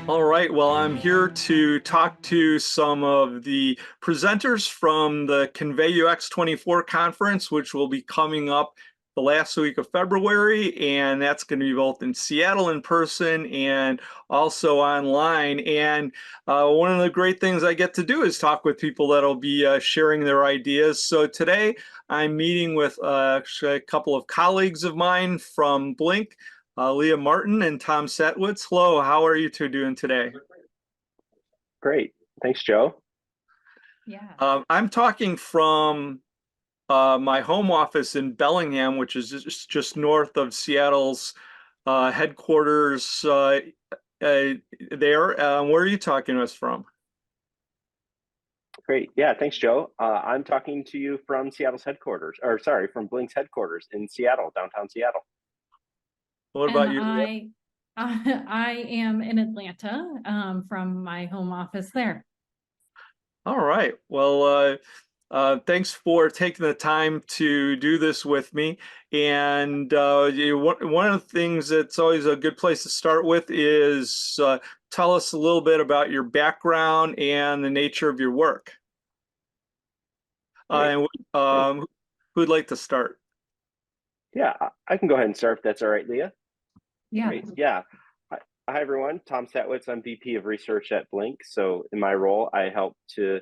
All right, well, I'm here to talk to some of the presenters from the Convey UX 24 conference, which will be coming up the last week of February, and that's going to be both in Seattle in person and also online. And one of the great things I get to do is talk with people that'll be sharing their ideas. So today I'm meeting with actually a couple of colleagues of mine from Blink. Leah Martin and Tom Satwicz. Hello, how are you two doing today? Great. Thanks, Joe. Yeah. I'm talking from my home office in Bellingham, which is just north of Seattle's headquarters there. Where are you talking to us from? Great. Yeah, thanks, Joe. I'm talking to you from Seattle's headquarters, or sorry, from Blink's headquarters in Seattle, downtown Seattle. What about you, Leah? I am in Atlanta from my home office there. All right. Well, thanks for taking the time to do this with me. And one of the things that's always a good place to start with is tell us a little bit about your background and the nature of your work. And who'd like to start? Yeah, I can go ahead and start if that's all right, Leah. Yeah. Great. Yeah. Hi, everyone. Tom Satwicz. I'm VP of Research at Blink. So in my role, I help to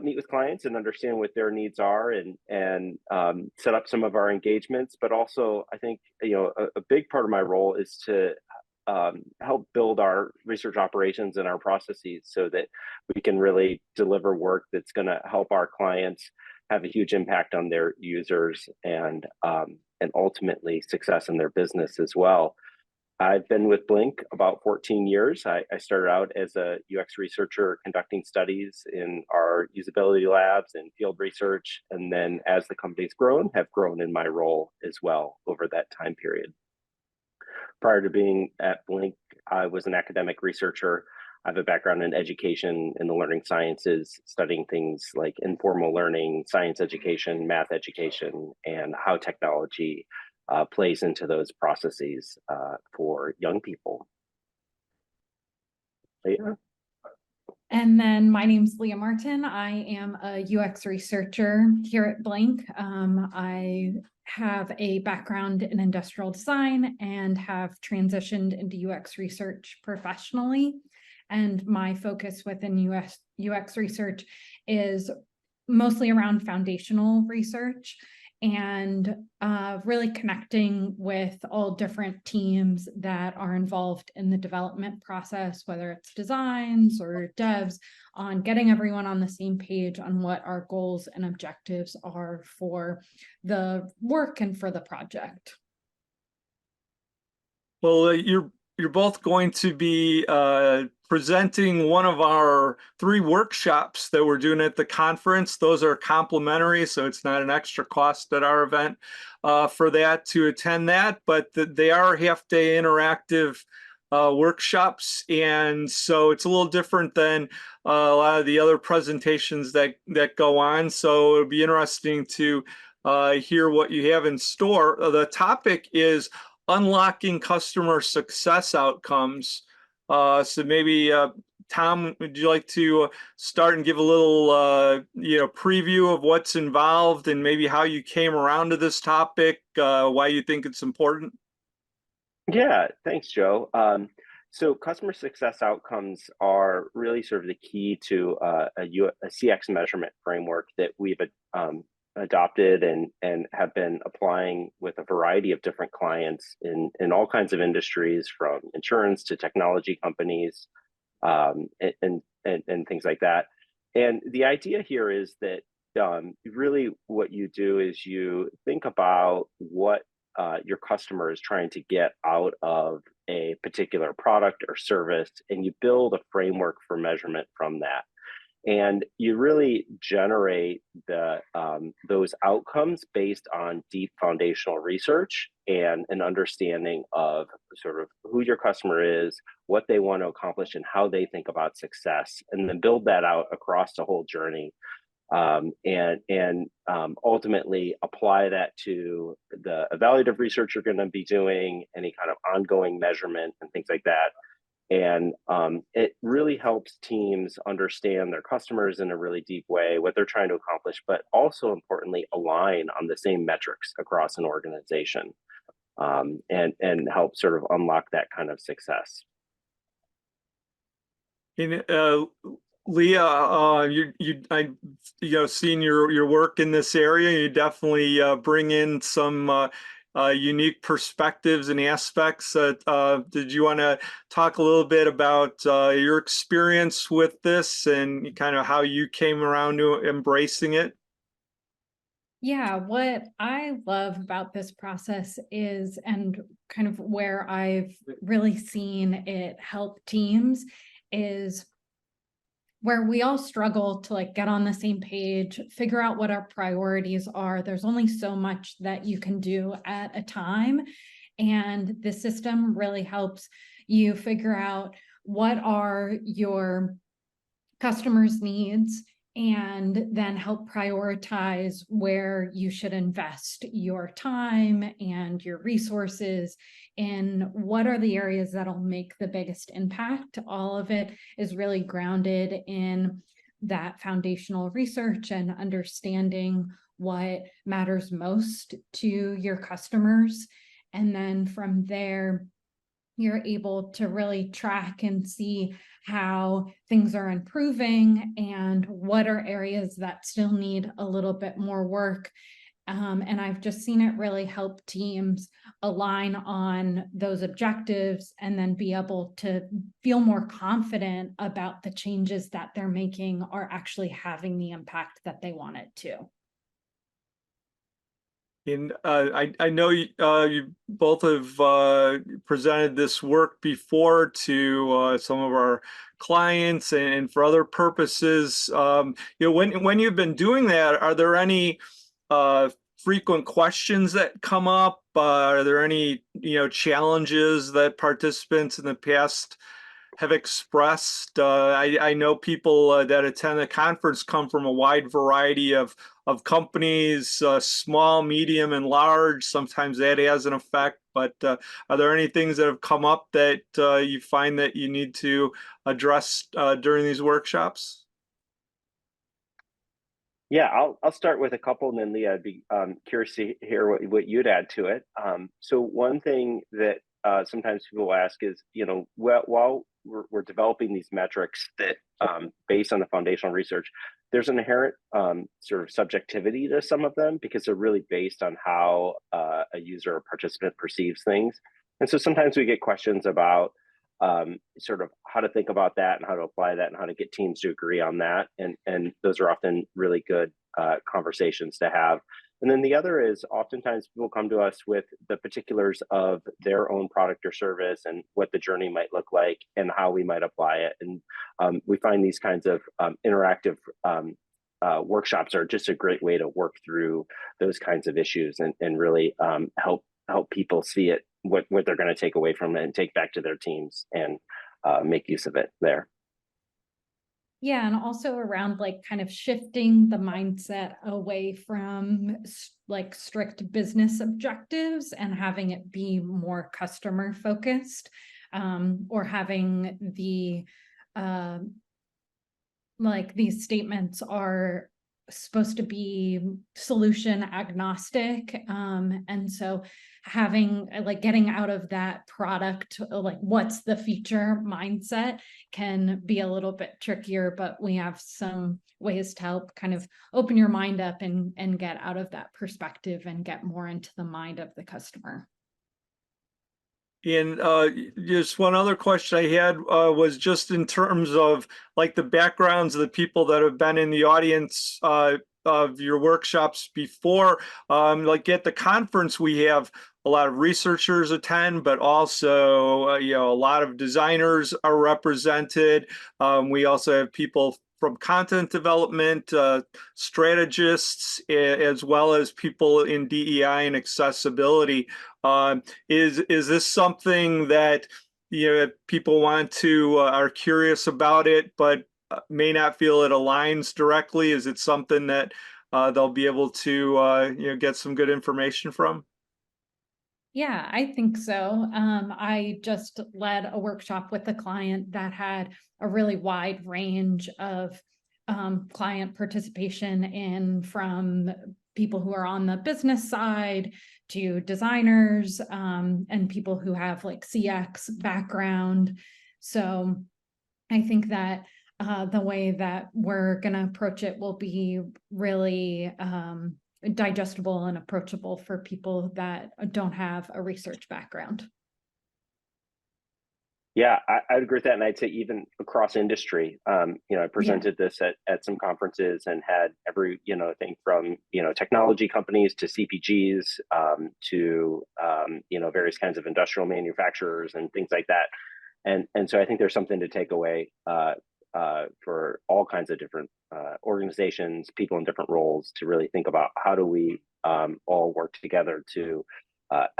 meet with clients and understand what their needs are and set up some of our engagements. But also, I think a big part of my role is to help build our research operations and our processes so that we can really deliver work that's going to help our clients have a huge impact on their users and ultimately success in their business as well. I've been with Blink about 14 years. I started out as a UX researcher conducting studies in our usability labs and field research. And then as the company's grown, have grown in my role as well over that time period. Prior to being at Blink, I was an academic researcher. I have a background in education in the learning sciences, studying things like informal learning, science education, math education, and how technology plays into those processes for young people. Leah? And then my name's Leah Martin. I am a UX researcher here at Blink. I have a background in industrial design and have transitioned into UX research professionally. And my focus within UX research is mostly around foundational research and really connecting with all different teams that are involved in the development process, whether it's designs or devs, on getting everyone on the same page on what our goals and objectives are for the work and for the project. Well, you're both going to be presenting one of our 3 workshops that we're doing at the conference. Those are complimentary, so it's not an extra cost at our event for that to attend that, but they are half-day interactive workshops, and so it's a little different than a lot of the other presentations that go on. So it'll be interesting to hear what you have in store. The topic is unlocking customer success outcomes. So maybe Tom, would you like to start and give a little preview of what's involved and maybe how you came around to this topic, why you think it's important? Yeah, thanks, Joe. So customer success outcomes are really sort of the key to a CX measurement framework that we've adopted and have been applying with a variety of different clients in all kinds of industries, from insurance to technology companies and things like that. And the idea here is that really what you do is you think about what your customer is trying to get out of a particular product or service, and you build a framework for measurement from that. And you really generate those outcomes based on deep foundational research and an understanding of sort of who your customer is, what they want to accomplish, and how they think about success, and then build that out across the whole journey. And ultimately apply that to the evaluative research you're going to be doing, any kind of ongoing measurement and things like that. And it really helps teams understand their customers in a really deep way, what they're trying to accomplish, but also importantly, align on the same metrics across an organization, and help sort of unlock that kind of success. In Leah, seen your work in this area. You definitely bring in some unique perspectives and aspects. Did you want to talk a little bit about your experience with this and kind of how you came around to embracing it? Yeah, what I love about this process is, and kind of where I've really seen it help teams, is where we all struggle to like get on the same page, figure out what our priorities are. There's only so much that you can do at a time. And the system really helps you figure out what are your customers' needs and then help prioritize where you should invest your time and your resources in what are the areas that'll make the biggest impact. All of it is really grounded in that foundational research and understanding what matters most to your customers. And then from there, you're able to really track and see how things are improving and what are areas that still need a little bit more work. And I've just seen it really help teams align on those objectives and then be able to feel more confident about the changes that they're making are actually having the impact that they want it to. And I know you both have presented this work before to some of our clients and for other purposes. When you've been doing that, are there any frequent questions that come up? Are there any challenges that participants in the past have expressed? I know people that attend the conference come from a wide variety of companies, small, medium, and large. Sometimes that has an effect, but are there any things that have come up that you find that you need to address during these workshops? Yeah, I'll start with a couple, and then Leah, I'd be curious to hear what you'd add to it. So one thing that sometimes people ask is, while we're developing these metrics that based on the foundational research, there's an inherent sort of subjectivity to some of them because they're really based on how a user or participant perceives things. And so sometimes we get questions about sort of how to think about that and how to apply that and how to get teams to agree on that. And those are often really good conversations to have. And then the other is oftentimes people come to us with the particulars of their own product or service and what the journey might look like and how we might apply it. And we find these kinds of interactive workshops are just a great way to work through those kinds of issues and really help people see it, what they're going to take away from it and take back to their teams and make use of it there. Yeah, and also around like kind of shifting the mindset away from like strict business objectives and having it be more customer focused, or having the like these statements are supposed to be solution agnostic. And so having like getting out of that product, like what's the feature mindset can be a little bit trickier, but we have some ways to help kind of open your mind up and get out of that perspective and get more into the mind of the customer. And just one other question I had was just in terms of like the backgrounds of the people that have been in the audience of your workshops before. Like at the conference, we have a lot of researchers attend, but also a lot of designers are represented. We also have people from content development, strategists, as well as people in DEI and accessibility. Is this something that people want to are curious about it, but may not feel it aligns directly? Is it something that they'll be able to get some good information from? Yeah, I think so. I just led a workshop with a client that had a really wide range of client participation in from people who are on the business side to designers and people who have like CX background. So I think that the way that we're going to approach it will be really digestible and approachable for people that don't have a research background. Yeah, I'd agree with that, and I'd say even across industry. I presented this at some conferences and had every thing from technology companies to CPGs to various kinds of industrial manufacturers and things like that. And so I think there's something to take away for all kinds of different organizations, people in different roles, to really think about how do we all work together to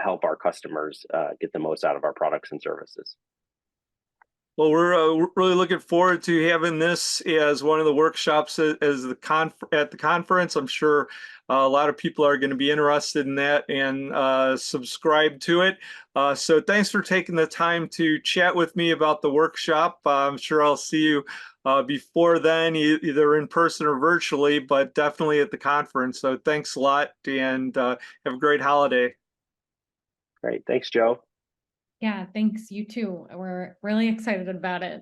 help our customers get the most out of our products and services. Well, we're really looking forward to having this as one of the workshops at the conference. I'm sure a lot of people are going to be interested in that and subscribe to it. So thanks for taking the time to chat with me about the workshop. I'm sure I'll see you before then, either in person or virtually, but definitely at the conference. So thanks a lot, and have a great holiday. Great. Thanks, Joe. Yeah, thanks. You too. We're really excited about it.